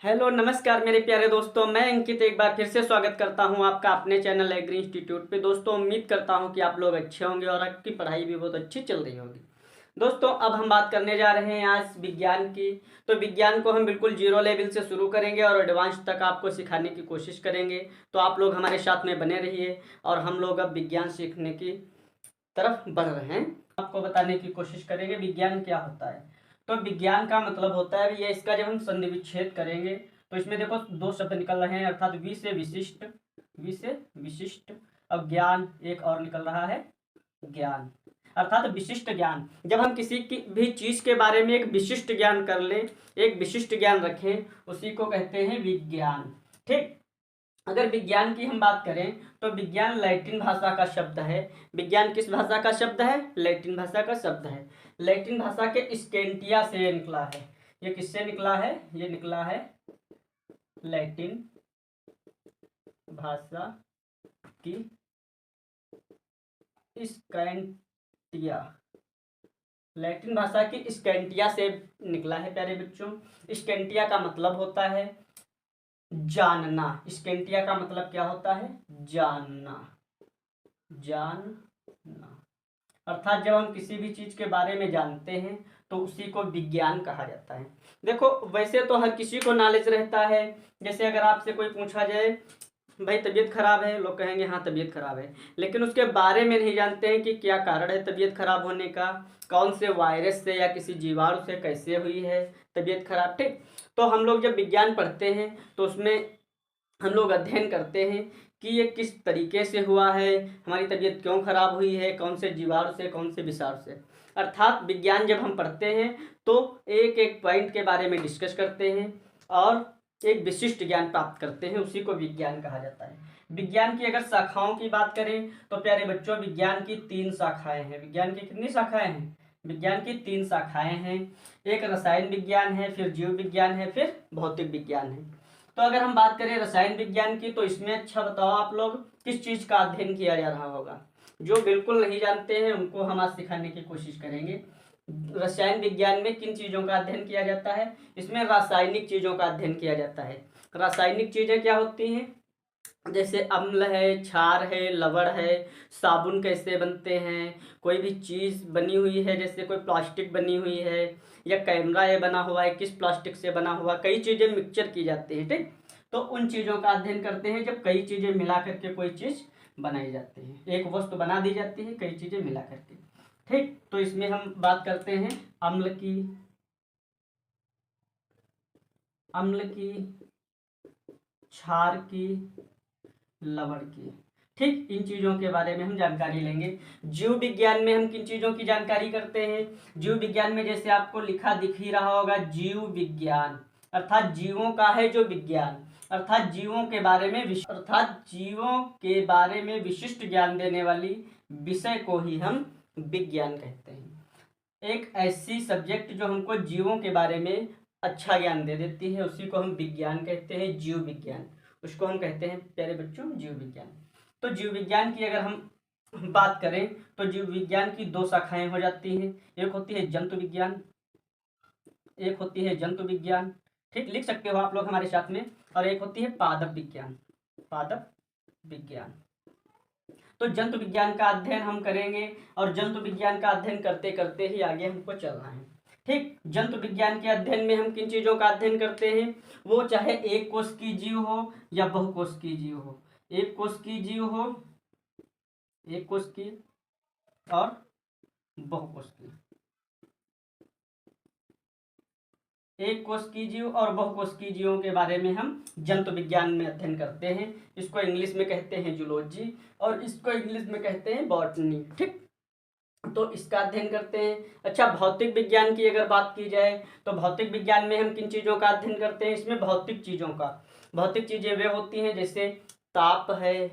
Hello नमस्कार मेरे प्यारे दोस्तों, मैं अंकित एक बार फिर से स्वागत करता हूं आपका अपने चैनल एग्री इंस्टीट्यूट पे। दोस्तों उम्मीद करता हूं कि आप लोग अच्छे होंगे और आपकी पढ़ाई भी बहुत अच्छी चल रही होगी। दोस्तों अब हम बात करने जा रहे हैं आज विज्ञान की। तो विज्ञान को हम बिल्कुल जीरो लेवल से शुरू करेंगे और एडवांस तक आपको सिखाने की कोशिश करेंगे। तो आप लोग हमारे साथ में बने रहिए और हम लोग अब विज्ञान सीखने की तरफ बढ़ रहे हैं। आपको बताने की कोशिश करेंगे विज्ञान क्या होता है। तो विज्ञान का मतलब होता है, ये इसका जब हम संधि विच्छेद करेंगे तो इसमें देखो दो शब्द निकल रहे हैं, अर्थात वि से विशिष्ट और ज्ञान एक और निकल रहा है ज्ञान, अर्थात विशिष्ट ज्ञान। जब हम किसी की भी चीज के बारे में एक विशिष्ट ज्ञान कर लें, एक विशिष्ट ज्ञान रखें, उसी को कहते हैं विज्ञान। ठीक। अगर विज्ञान की हम बात करें तो विज्ञान लैटिन भाषा का शब्द है। विज्ञान किस भाषा का शब्द है? लैटिन भाषा का शब्द है। लैटिन भाषा के स्केंटिया से निकला है। ये किससे निकला है? ये निकला है लैटिन भाषा की स्कैंटिया। लैटिन भाषा की स्कैंटिया से निकला है प्यारे बच्चों। स्कैंटिया का मतलब होता है जानना। स्कैंटिया का मतलब क्या होता है? जानना। जानना अर्थात जब हम किसी भी चीज के बारे में जानते हैं तो उसी को विज्ञान कहा जाता है। देखो वैसे तो हर किसी को नॉलेज रहता है। जैसे अगर आपसे कोई पूछा जाए भाई तबीयत खराब है, लोग कहेंगे हाँ तबीयत खराब है, लेकिन उसके बारे में नहीं जानते हैं कि क्या कारण है तबीयत खराब होने का, कौन से वायरस से या किसी जीवाणु से कैसे हुई है तबीयत खराब। ठीक। तो हम लोग जब विज्ञान पढ़ते हैं तो उसमें हम लोग अध्ययन करते हैं कि ये किस तरीके से हुआ है, हमारी तबीयत क्यों खराब हुई है, कौन से जीवाणु से, कौन से विषाणु से। अर्थात विज्ञान जब हम पढ़ते हैं तो एक एक पॉइंट के बारे में डिस्कस करते हैं और एक विशिष्ट ज्ञान प्राप्त करते हैं, उसी को विज्ञान कहा जाता है। विज्ञान की अगर शाखाओं की बात करें तो प्यारे बच्चों विज्ञान की 3 शाखाएं हैं। विज्ञान की कितनी शाखाएं हैं? विज्ञान की 3 शाखाएं हैं। एक रसायन विज्ञान है, फिर जीव विज्ञान है, फिर भौतिक विज्ञान है। तो अगर हम बात करें रसायन विज्ञान की तो इसमें अच्छा बताओ आप लोग किस चीज का अध्ययन किया जा रहा होगा? जो बिल्कुल नहीं जानते हैं उनको हम आज सिखाने की कोशिश करेंगे। रसायन विज्ञान में किन चीजों का अध्ययन किया जाता है? इसमें रासायनिक चीजों का अध्ययन किया जाता है। रासायनिक चीजें क्या होती हैं? जैसे अम्ल है, क्षार है, लवण है, साबुन कैसे बनते हैं, कोई भी चीज़ बनी हुई है, जैसे कोई प्लास्टिक बनी हुई है या कैमरा ये बना हुआ है, किस प्लास्टिक से बना हुआ, कई चीज़ें मिक्सचर की जाती हैं। ठीक। तो उन चीज़ों का अध्ययन करते हैं जब कई चीज़ें मिला करके कोई चीज़ बनाई जाती है, एक वस्तु बना दी जाती है कई चीज़ें मिला करके। ठीक। तो इसमें हम बात करते हैं अम्ल की, अम्ल की, क्षार की, लवण की। ठीक। इन चीजों के बारे में हम जानकारी लेंगे। जीव विज्ञान में हम किन चीजों की जानकारी करते हैं? जीव विज्ञान में जैसे आपको लिखा दिख ही रहा होगा जीव विज्ञान, अर्थात जीवों का है जो विज्ञान, अर्थात जीवों के बारे में अर्थात जीवों के बारे में विशिष्ट ज्ञान देने वाली विषय को ही हम विज्ञान कहते हैं। एक ऐसी सब्जेक्ट जो हमको जीवों के बारे में अच्छा ज्ञान दे देती है उसी को हम विज्ञान कहते हैं, जीव विज्ञान। उसको हम कहते हैं प्यारे बच्चों जीव विज्ञान। तो जीव विज्ञान की अगर हम बात करें तो जीव विज्ञान की 2 शाखाएं हो जाती हैं। एक होती है जंतु विज्ञान, एक होती है जंतु विज्ञान। ठीक। लिख सकते हो आप लोग हमारे साथ में। और एक होती है पादप विज्ञान, पादप विज्ञान। तो जंतु विज्ञान का अध्ययन हम करेंगे और जंतु विज्ञान का अध्ययन करते करते ही आगे हमको चलना है। ठीक। जंतु विज्ञान के अध्ययन में हम किन चीजों का अध्ययन करते हैं? वो चाहे एक कोश की जीव हो या बहुकोश की जीव हो, एक कोश की जीव हो, एक कोश की और बहुकोश की, एक कोश की जीव और बहुकोश की जीवों के बारे में हम जंतु विज्ञान में अध्ययन करते हैं। इसको इंग्लिश में कहते हैं जूलॉजी और इसको इंग्लिश में कहते हैं बॉटनी। ठीक। तो इसका अध्ययन करते हैं। अच्छा भौतिक विज्ञान की अगर बात की जाए तो भौतिक विज्ञान में हम किन चीज़ों का अध्ययन करते हैं? इसमें भौतिक चीज़ों का, भौतिक चीज़ें वे होती हैं जैसे ताप है,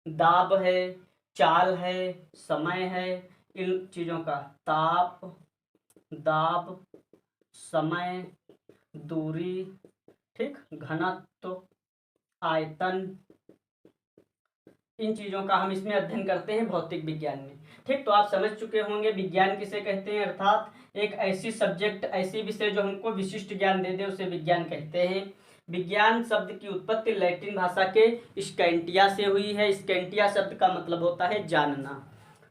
दाब है, चाल है, समय है। इन चीज़ों का ताप, दाब, समय, दूरी, ठीक, घनत्व, आयतन, इन चीज़ों का हम इसमें अध्ययन करते हैं भौतिक विज्ञान में। ठीक, तो आप समझ चुके होंगे विज्ञान किसे कहते हैं, अर्थात एक ऐसी सब्जेक्ट, ऐसी विषय जो हमको विशिष्ट ज्ञान दे दे उसे विज्ञान कहते हैं। विज्ञान शब्द की उत्पत्ति लैटिन भाषा के स्कैंटिया से हुई है। स्कैंटिया शब्द का मतलब होता है जानना।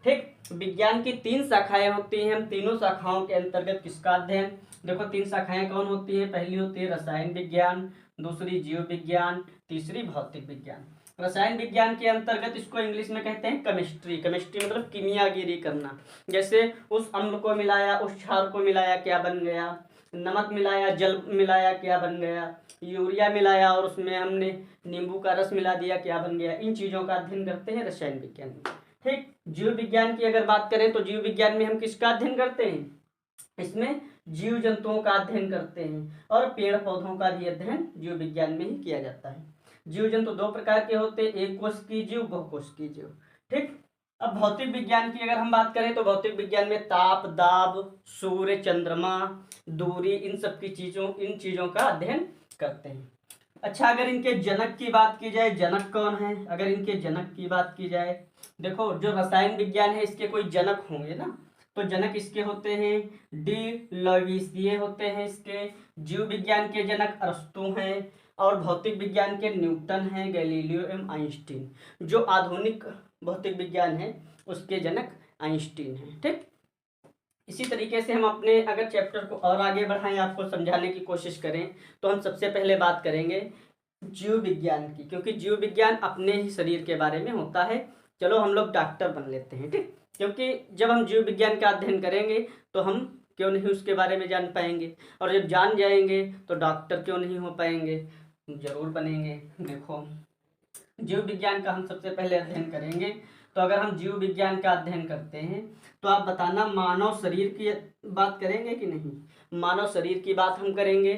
ठीक, विज्ञान की 3 शाखाएं होती हैं। हम तीनों शाखाओं के अंतर्गत किसका अध्ययन, देखो 3 शाखाएं कौन होती है, पहली होती है रसायन विज्ञान, दूसरी जीव विज्ञान, तीसरी भौतिक विज्ञान। रसायन विज्ञान के अंतर्गत इसको इंग्लिश में कहते हैं केमिस्ट्री। केमिस्ट्री मतलब कीमियागिरी करना। जैसे उस अम्ल को मिलाया, उस क्षार को मिलाया, क्या बन गया, नमक मिलाया, जल मिलाया, क्या बन गया, यूरिया मिलाया और उसमें हमने नींबू का रस मिला दिया, क्या बन गया। इन चीज़ों का अध्ययन करते हैं रसायन विज्ञान में। ठीक, जीव विज्ञान की अगर बात करें तो जीव विज्ञान में हम किसका अध्ययन करते हैं, इसमें जीव जंतुओं का अध्ययन करते हैं और पेड़ पौधों का भी अध्ययन जीव विज्ञान में ही किया जाता है। जीव जंतु 2 प्रकार के होते हैं, एक कोश की जीव, बहुकोश की जीव। ठीक, अब भौतिक विज्ञान की अगर हम बात करें तो भौतिक विज्ञान में ताप, दाब, सूर्य, चंद्रमा, दूरी, इन चीज़ों का अध्ययन करते हैं। अच्छा, अगर इनके जनक की बात की जाए, जनक कौन है, अगर इनके जनक की बात की जाए, देखो जो रसायन विज्ञान है इसके कोई जनक होंगे ना, तो जनक इसके होते हैं डी लॉविसिए होते हैं इसके। जीव विज्ञान के जनक अरस्तु हैं और भौतिक विज्ञान के न्यूटन हैं, गैलीलियो एवं आइंस्टीन। जो आधुनिक भौतिक विज्ञान है उसके जनक आइंस्टीन हैं। ठीक, इसी तरीके से हम अपने अगर चैप्टर को और आगे बढ़ाएं, आपको समझाने की कोशिश करें, तो हम सबसे पहले बात करेंगे जीव विज्ञान की, क्योंकि जीव विज्ञान अपने ही शरीर के बारे में होता है। चलो हम लोग डॉक्टर बन लेते हैं। ठीक, क्योंकि जब हम जीव विज्ञान का अध्ययन करेंगे तो हम क्यों नहीं उसके बारे में जान पाएंगे, और जब जान जाएंगे तो डॉक्टर क्यों नहीं हो पाएंगे, जरूर बनेंगे। देखो जीव विज्ञान का हम सबसे पहले अध्ययन करेंगे, तो अगर हम जीव विज्ञान का अध्ययन करते हैं तो आप बताना मानव शरीर की बात करेंगे कि नहीं। मानव शरीर की बात हम करेंगे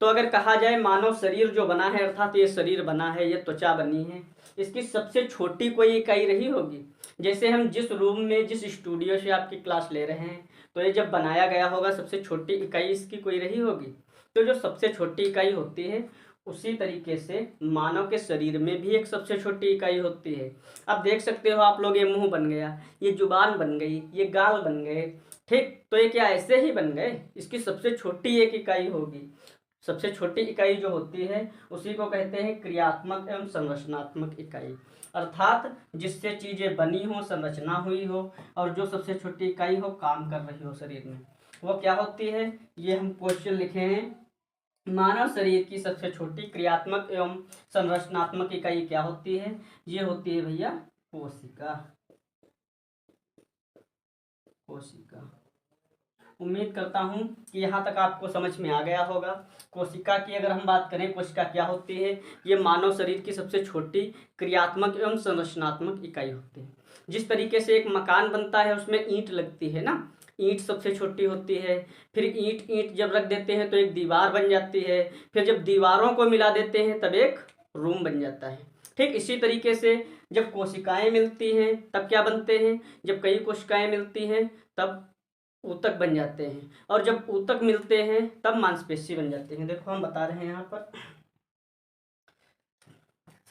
तो अगर कहा जाए मानव शरीर जो बना है, अर्थात ये शरीर बना है, ये त्वचा बनी है, इसकी सबसे छोटी कोई इकाई रही होगी। जैसे हम जिस रूम में, जिस स्टूडियो से आपकी क्लास ले रहे हैं, तो ये जब बनाया गया होगा सबसे छोटी इकाई इसकी कोई रही होगी। तो जो सबसे छोटी इकाई होती है उसी तरीके से मानव के शरीर में भी एक सबसे छोटी इकाई होती है। अब देख सकते हो आप लोग, ये मुंह बन गया, ये जुबान बन गई, ये गाल बन गए। ठीक, तो ये क्या ऐसे ही बन गए, इसकी सबसे छोटी एक इकाई होगी। सबसे छोटी इकाई जो होती है उसी को कहते हैं क्रियात्मक एवं संरचनात्मक इकाई, अर्थात जिससे चीजें बनी हो, संरचना हुई हो और जो सबसे छोटी इकाई हो, काम कर रही हो शरीर में, वो क्या होती है। ये हम क्वेश्चन लिखे हैं, मानव शरीर की सबसे छोटी क्रियात्मक एवं संरचनात्मक इकाई क्या होती है, ये होती है भैया कोशिका। कोशिका, उम्मीद करता हूँ कि यहाँ तक आपको समझ में आ गया होगा। कोशिका की अगर हम बात करें, कोशिका क्या होती है, ये मानव शरीर की सबसे छोटी क्रियात्मक एवं संरचनात्मक इकाई होती है। जिस तरीके से एक मकान बनता है उसमें ईंट लगती है ना, ईंट सबसे छोटी होती है, फिर ईंट जब रख देते हैं तो एक दीवार बन जाती है, फिर जब दीवारों को मिला देते हैं तब एक रूम बन जाता है। ठीक, इसी तरीके से जब कोशिकाएं मिलती हैं तब क्या बनते हैं, जब कई कोशिकाएं मिलती हैं तब ऊतक बन जाते हैं, और जब ऊतक मिलते हैं तब मांसपेशी बन जाते हैं। देखो हम बता रहे हैं यहाँ पर,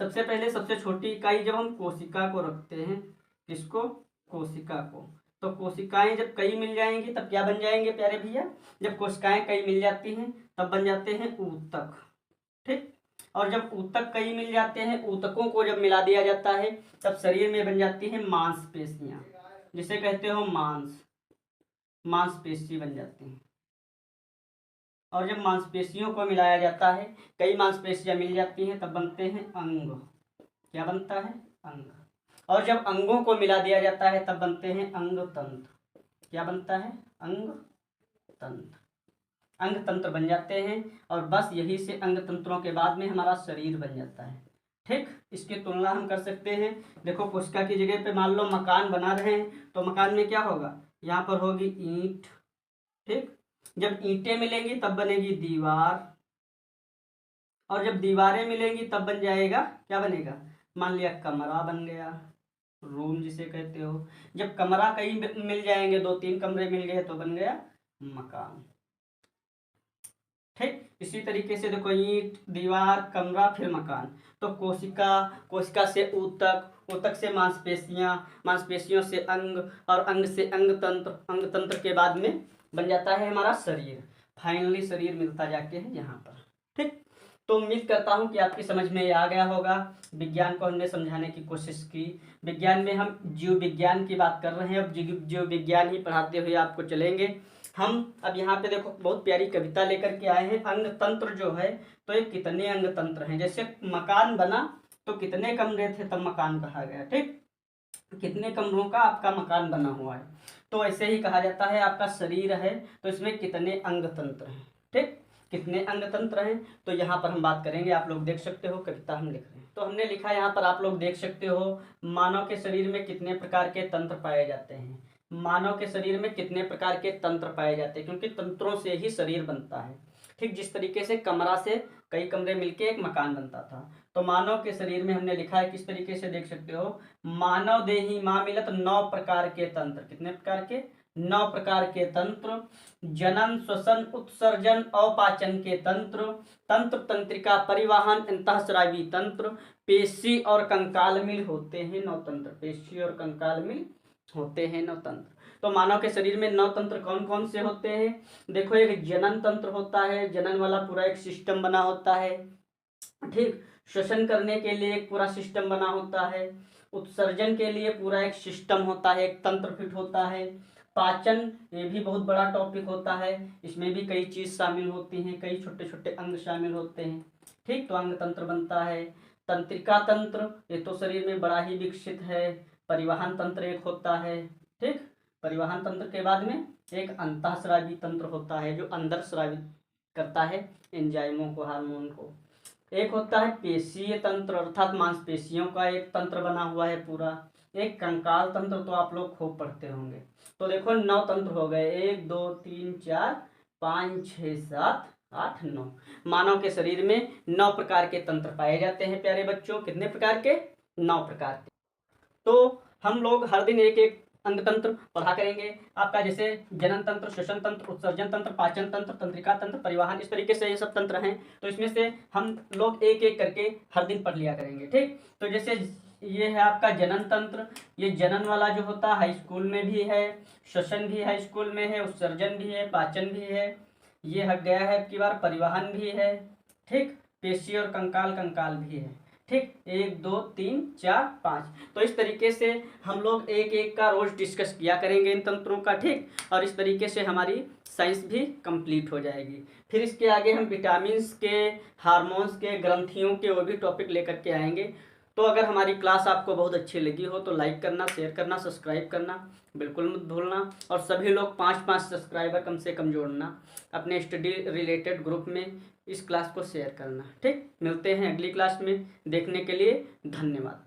सबसे पहले सबसे छोटी इकाई जब हम कोशिका को रखते हैं, किसको, कोशिका को, तो कोशिकाएं जब कई मिल जाएंगी तब क्या बन जाएंगे प्यारे भैया, जब कोशिकाएं कई मिल जाती हैं तब बन जाते हैं ऊतक। ठीक, और जब ऊतक कई मिल जाते हैं, ऊतकों को जब मिला दिया जाता है तब शरीर में बन जाती हैं मांसपेशियां, जिसे कहते हो मांसपेशी बन जाती हैं। और जब मांसपेशियों को मिलाया जाता है, कई मांसपेशियां मिल जाती हैं तब बनते हैं अंग। क्या बनता है, अंग। और जब अंगों को मिला दिया जाता है तब बनते हैं अंग तंत्र। क्या बनता है, अंग तंत्र। अंग तंत्र बन जाते हैं और बस यही से अंग तंत्रों के बाद में हमारा शरीर बन जाता है। ठीक, इसकी तुलना हम कर सकते हैं। देखो कोशिका की जगह पे मान लो मकान बना रहे हैं तो मकान में क्या होगा, यहाँ पर होगी ईंट। ठीक, जब ईंटें मिलेंगी तब बनेगी दीवार, और जब दीवारें मिलेंगी तब बन जाएगा, क्या बनेगा, मान लिया कमरा बन गया, रूम जिसे कहते हो। जब कमरा कई मिल जाएंगे, 2-3 कमरे मिल गए तो बन गया मकान। ठीक, इसी तरीके से देखो ईंट, दीवार, कमरा, फिर मकान। तो कोशिका, कोशिका से ऊतक, ऊतक से मांसपेशियां, मांसपेशियों से अंग, और अंग से अंग तंत्र, अंग तंत्र के बाद में बन जाता है हमारा शरीर। फाइनली शरीर मिलता जाके है यहाँ पर। ठीक, तो उम्मीद करता हूँ कि आपकी समझ में आ गया होगा। विज्ञान को हमने समझाने की कोशिश की। विज्ञान में हम जीव विज्ञान की बात कर रहे हैं, अब जीव विज्ञान ही पढ़ाते हुए आपको चलेंगे हम। अब यहाँ पे देखो बहुत प्यारी कविता लेकर के आए हैं। अंग तंत्र जो है, तो ये कितने अंग तंत्र हैं। जैसे मकान बना तो कितने कमरे थे तब मकान कहा गया। ठीक, कितने कमरों का आपका मकान बना हुआ है, तो ऐसे ही कहा जाता है आपका शरीर है तो इसमें कितने अंग तंत्र हैं। ठीक, कितने अंग तंत्र हैं, तो यहाँ पर हम बात करेंगे। आप लोग देख सकते हो कविता हम लिख रहे हैं, तो हमने लिखा यहाँ पर, आप लोग देख सकते हो, मानव के शरीर में कितने प्रकार के तंत्र पाए जाते हैं। मानव के शरीर में कितने प्रकार के तंत्र पाए जाते हैं, क्योंकि तंत्रों से ही शरीर बनता है। ठीक, जिस तरीके से कमरा से कई कमरे मिलके एक मकान बनता था, तो मानव के शरीर में हमने लिखा है किस तरीके से, देख सकते हो, मानव देही मां मिलत 9 प्रकार के तंत्र। कितने प्रकार के? 9 प्रकार के तंत्र। जनन, श्वसन, उत्सर्जन, अपाचन के तंत्र, तंत्र तंत्रिका, परिवहन, अंतःस्रावी तंत्र, पेशी और कंकाल मिल होते हैं 9 तंत्र। पेशी और कंकाल मिल होते हैं 9 तंत्र। तो मानव के शरीर में 9 तंत्र कौन कौन से होते हैं? देखो, एक जनन तंत्र होता है, जनन वाला पूरा एक सिस्टम बना होता है। ठीक, श्वसन करने के लिए एक पूरा सिस्टम बना होता है। उत्सर्जन के लिए पूरा एक सिस्टम होता है, एक तंत्र फिट होता है। पाचन, ये भी बहुत बड़ा टॉपिक होता है, इसमें भी कई चीज शामिल होती हैं, कई छोटे छोटे अंग शामिल होते हैं। ठीक, तो अंग तंत्र बनता है। तंत्रिका तंत्र, ये तो शरीर में बड़ा ही विकसित है। परिवहन तंत्र एक होता है। ठीक, परिवहन तंत्र के बाद में एक अंतःस्रावी तंत्र होता है, जो अंदर स्रावित करता है एंजाइमों को, हार्मोन को। एक होता है पेशीय तंत्र, अर्थात मांसपेशियों का एक तंत्र बना हुआ है पूरा। एक कंकाल तंत्र, तो आप लोग खूब पढ़ते होंगे। तो देखो 9 तंत्र हो गए, 1 2 3 4 5 6 7 8 9। मानव के शरीर में 9 प्रकार के तंत्र पाए जाते हैं प्यारे बच्चों। कितने प्रकार के? 9 प्रकार के। तो हम लोग हर दिन एक एक अंग तंत्र पढ़ा करेंगे आपका, जैसे जनन तंत्र, श्वसन तंत्र, उत्सर्जन तंत्र, पाचन तंत्र, तंत्रिका तंत्र, परिवहन, इस तरीके से ये सब तंत्र हैं। तो इसमें से हम लोग एक एक करके हर दिन पढ़ लिया करेंगे। ठीक, तो जैसे ये है आपका जनन तंत्र, ये जनन वाला जो होता है हाई स्कूल में भी है, श्वसन भी हाई स्कूल में है, उत्सर्जन भी है, पाचन भी है, ये हट गया है अब की बार, परिवहन भी है। ठीक, पेशी और कंकाल, कंकाल भी है। ठीक, 1 2 3 4 5। तो इस तरीके से हम लोग एक एक का रोज डिस्कस किया करेंगे इन तंत्रों का। ठीक, और इस तरीके से हमारी साइंस भी कंप्लीट हो जाएगी। फिर इसके आगे हम विटामिन्स के, हार्मोन्स के, ग्रंथियों के वो भी टॉपिक लेकर के आएंगे। तो अगर हमारी क्लास आपको बहुत अच्छी लगी हो तो लाइक करना, शेयर करना, सब्सक्राइब करना बिल्कुल मत भूलना। और सभी लोग 5-5 सब्सक्राइबर कम से कम जोड़ना अपने स्टडी रिलेटेड ग्रुप में, इस क्लास को शेयर करना। ठीक, मिलते हैं अगली क्लास में। देखने के लिए धन्यवाद।